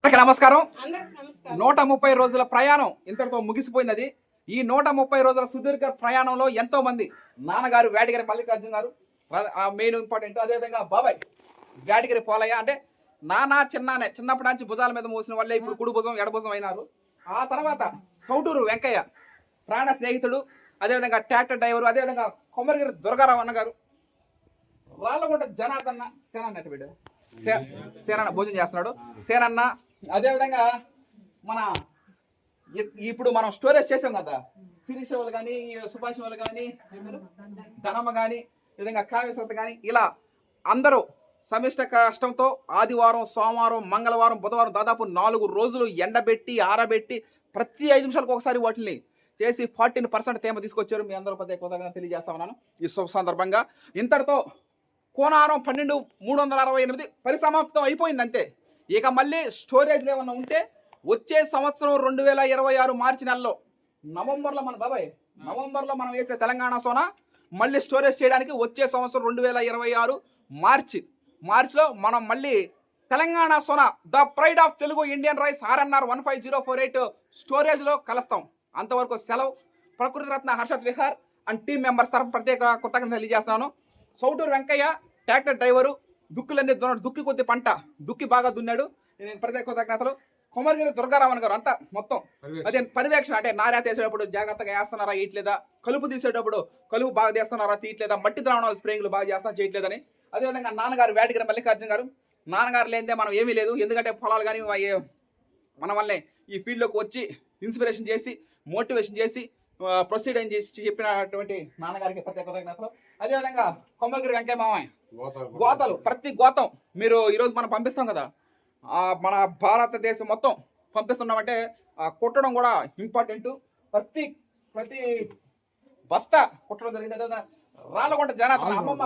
నమస్కారం. 130 రోజుల ప్రయాణం ఇంతటితో ముగిసిపోయినది. ఈ 130 రోజుల సుదీర్ఘ ప్రయాణంలో ఎంతో మంది నాన్నగారు వేటగిరి మల్లికార్జున గారు మెయిన్ ఇంపార్టెంట్, అదేవిధంగా బాబాయ్ వేటగిరి పోలయ్య, అంటే నాన్న చిన్నప్పటి నుంచి భుజాల మీద మోసిన వాళ్ళే ఇప్పుడు కుడి భుజం ఎడభుజం అయినారు. ఆ తర్వాత సౌటూరు వెంకయ్య ప్రాణ స్నేహితుడు, అదేవిధంగా ట్రాక్టర్ డ్రైవరు, అదేవిధంగా కొమ్మరిగిరి దుర్గారావు అన్నగారు, రాళ్ళగుంట జనార్దన్న సేనన్న బిడ్డ సేనన్న భోజనం చేస్తున్నాడు సేనన్న, అదేవిధంగా మన ఇప్పుడు మనం స్టోరేజ్ చేసాం కదా, శిరీష వాళ్ళు కానీ సుభాష్ వాళ్ళు కానీ ధనమ్మ కానీ విధంగా కావ్యశ్రత కానీ, ఇలా అందరూ సమిష్ట కష్టంతో ఆదివారం, సోమవారం, మంగళవారం, బుధవారం దాదాపు 4 రోజులు ఎండబెట్టి ఆరబెట్టి ప్రతి 5 నిమిషాలకు ఒకసారి వాటిని చేసి 14% తేమ తీసుకొచ్చారు. మీ అందరూ ప్రత్యేకంగా తెలియజేస్తా ఉన్నాను ఈ శుభ సందర్భంగా. ఇంతటితో కోనారం 12,368 పరిసమాప్తం అయిపోయింది అంతే. ఇక మళ్ళీ స్టోరేజ్లు ఏమన్నా ఉంటే వచ్చే సంవత్సరం 2026 మార్చి నెలలో నవంబర్లో మనం వేసే తెలంగాణ సోనా మళ్ళీ స్టోరేజ్ చేయడానికి వచ్చే సంవత్సరం 2026 మార్చిలో మనం మళ్ళీ Telangana Sona the pride of Telugu Indian rice RNR 15048 స్టోరేజ్లో కలుస్తాం. అంతవరకు సెలవు. Prakriti Ratna Harshat Vihar and team members తరఫు ప్రత్యేక కృతజ్ఞతలు తెలియజేస్తున్నాను. సౌటూరు వెంకయ్య ట్రాక్టర్ డ్రైవరు, దుక్కులన్నీ దున్నాడు, దుక్కి కొద్ది పంట దుక్కి బాగా దున్నాడు, ప్రత్యేక కృతజ్ఞతలు. కొమరగిరి దుర్గారామన్ గారు అంతా మొత్తం అదే పర్యవేక్షణ, అంటే నారా తీసేటప్పుడు జాగ్రత్తగా వేస్తున్నారా ఇట్లేదా, కలుపు తీసేటప్పుడు కలుపు బాగా తీస్తున్నారా తీయట్లేదా, మట్టి ద్రావణాలు స్ప్రేయింగ్లు బాగా చేస్తున్నా చేయట్లేదని. అదేవిధంగా నాన్నగారు వేటగిరి మల్లికార్జున గారు, నాన్నగారు లేనిదే మనం ఏమీ లేదు. ఎందుకంటే పొలాలు కానీ మన వల్లే ఈ ఫీల్డ్లోకి వచ్చి ఇన్స్పిరేషన్ చేసి మోటివేషన్ చేసి ప్రొసీడ్ అని చేసి చెప్పినటువంటి నాన్నగారికి ప్రత్యేక కృతజ్ఞతలు. అదేవిధంగా కొమ్మగిరి వెంకయ్య మామయ్య గోతాలు, ప్రతి గోతం మీరు ఈరోజు మనం పంపిస్తాం కదా, మన భారతదేశం మొత్తం పంపిస్తున్నామంటే కుట్టడం కూడా ఇంపార్టెంట్. ప్రతి బస్తా కుట్టడం జరిగింది. అదేవిధంగా రాళ్ళగుంట జనార్దన అమ్మమ్మ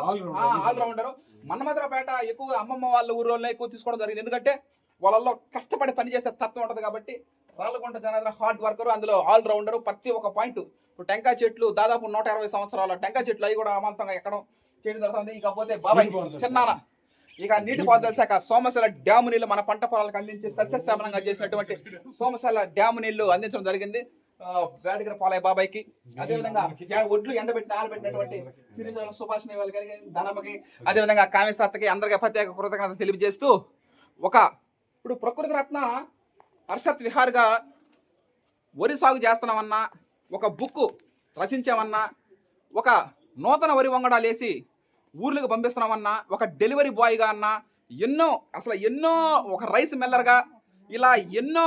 ఆల్రౌండరు, మన్మధురపేట ఎక్కువ అమ్మమ్మ వాళ్ళ ఊళ్ళో ఎక్కువ తీసుకోవడం జరిగింది. ఎందుకంటే వాళ్ళల్లో కష్టపడి పనిచేసే తత్వం ఉంటుంది కాబట్టి. రాళ్ళగుంట జనార్దన హార్డ్ వర్కరు, అందులో ఆల్రౌండరు. ప్రతి ఒక్క పాయింట్, ఇప్పుడు టెంకాయ చెట్లు దాదాపు 120 సంవత్సరాల టెంకాయ చెట్లు అవి కూడా అమాంతంగా ఎక్కడం చేయడం జరుగుతుంది. ఇకపోతే బాబాయ్ చిన్నాన ఇక నీటిపారుదల శాఖ సోమశిల డ్యాము నీళ్లు మన పంట పొలాలకు అందించి సస్యశ్యామలంగా చేసినటువంటి సోమశిల డ్యాము నీళ్లు అందించడం జరిగింది వేటగిరి పాలయ్య బాబాయ్కి. అదేవిధంగా ఒడ్లు ఆరబెట్టినటువంటి శిరీష సుభాష్ వాళ్ళకి, ధనమ్మకి, అదేవిధంగా కామేశ్వరకి అందరికీ ప్రత్యేక కృతజ్ఞత తెలియజేస్తూ ఇప్పుడు ప్రకృతి రత్న హర్షత్ విహార్గా వరి సాగు చేస్తున్నామన్నా, ఒక బుక్ రచించామన్నా, ఒక నూతన వరి వంగడాలు వేసి ఊర్లకు పంపిస్తున్నామన్నా, ఒక డెలివరీ బాయ్గా అన్నా, ఎన్నో ఒక రైస్ మిల్లర్గా, ఇలా ఎన్నో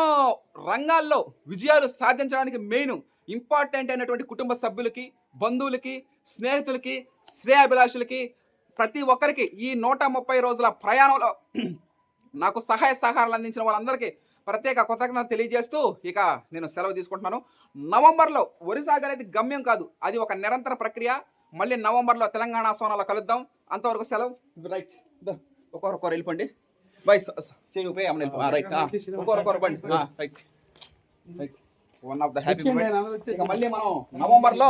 రంగాల్లో విజయాలు సాధించడానికి మెయిన్ ఇంపార్టెంట్ అయినటువంటి కుటుంబ సభ్యులకి, బంధువులకి, స్నేహితులకి, శ్రేయాభిలాషులకి, ప్రతి ఒక్కరికి ఈ 130 రోజుల ప్రయాణంలో నాకు సహాయ సహకారాలు అందించిన వాళ్ళందరికీ ప్రత్యేక కృతజ్ఞత తెలియజేస్తూ ఇక నేను సెలవు తీసుకుంటున్నాను. నవంబర్లో వరి సాగు అనేది గమ్యం కాదు, అది ఒక నిరంతర ప్రక్రియ. మళ్ళీ నవంబర్లో తెలంగాణ సోనాలో కలుద్దాం. అంతవరకు సెలవు. రైట్, ఒకరు వెళ్ళిపోండి. బై చేయి రైట్, ఒకరు బండి right. One of the happy moment. ఇక మళ్ళీ మనం నవంబర్లో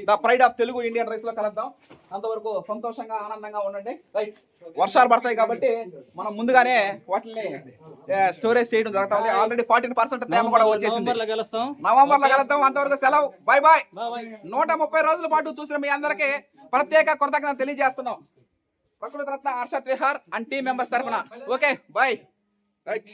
the pride of Telugu Indian rise లో కలుద్దాం. అంతవరకు సంతోషంగా ఆనందంగా ఉండండి. రైట్, వర్షాలు పడతాయి కాబట్టి మనం ముందుగానే వాటిని స్టోరేజ్ చేయడం జరుగుతుంది. ఆల్రెడీ 14% తేమ కూడా వచ్చేసింది. నవంబర్లో కలుద్దాం. అంతవరకు సెలవు. Bye bye. 130 రోజుల పాటు చూసిన మీ అందరికీ ప్రత్యేక కృతజ్ఞత తెలియజేస్తున్నాం. Prakriti Ratna Harshat Vihar and team members తరఫున. Okay bye. రైట్.